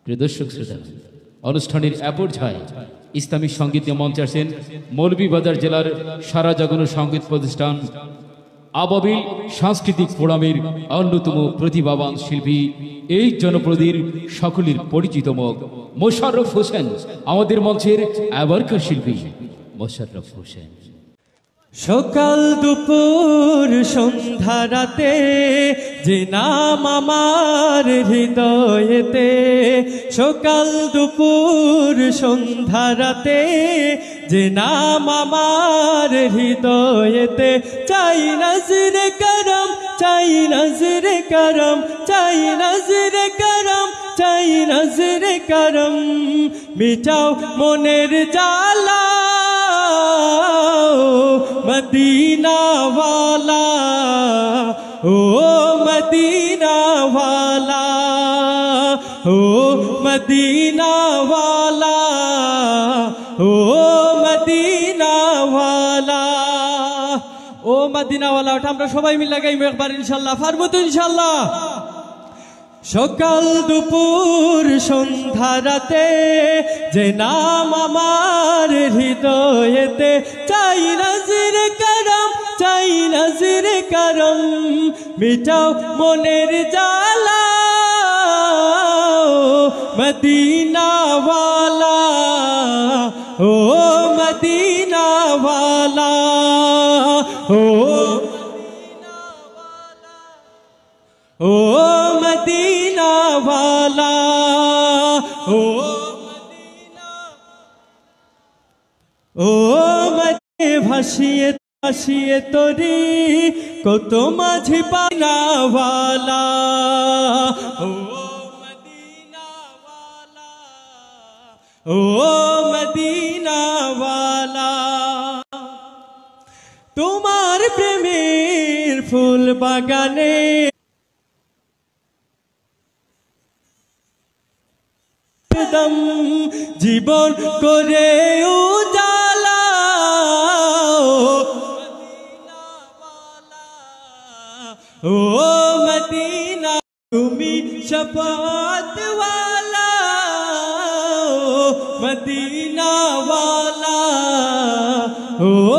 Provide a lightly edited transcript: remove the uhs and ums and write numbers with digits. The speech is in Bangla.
প্রিয় দর্শক শ্রোতা, অনুষ্ঠানের পর্যায়ে ইসলামী সঙ্গীত মঞ্চে আসেন মৌলভীবাজার জেলার সারা জাগানো সঙ্গীত প্রতিষ্ঠান আবাবিল সাংস্কৃতিক ফোরামের অন্যতম প্রতিভাবান শিল্পী, এই জনপদের সকলের পরিচিত মুখ মোশাররফ হোসেন। আমাদের মঞ্চের এবারকার শিল্পী মোশাররফ হোসেন। সকাল দুপুর সন্ধ্যা রাতে যে নাম আমার হৃদয়েতে, সকাল দুপুর সন্ধ্যা রাতে যে নাম আমার হৃদয়েতে, চাই নজরে করম, চাই নজরে করম, চাই নজরে করম, চাই নজরে করম, মিটাও মনের জ্বালা मदीना वाला, ओ मदीना वाला, ओ मदीना वाला, ओ मदीना वाला, ओ मदीना वाला। ওটা আমরা সবাই মিলে গাইব একবার ইনশাআল্লাহ। পারবো তো ইনশাআল্লাহ? সকাল দুপুর সন্ধ্যা রাতে যে নাম আমার হৃদয়েতে, চাই নজরে করম, চাই নজরে করম, মিটাও মনের জ্বালা মদিনা ওয়ালা, ও মদিনা ওয়ালা, ও ओ मदीना वाला, ओ मदीना, ओ मदीने भासिए भासिए तोरी कत माझे पाना वाला, ओ मदीना वाला, ओ मदीना वाला। तुम्हार प्रेमेर फूल बागाने জীবন করে উজালা, ও মদিনা তুমি শফাত ওয়ালা, মদিনা ওয়ালা, ও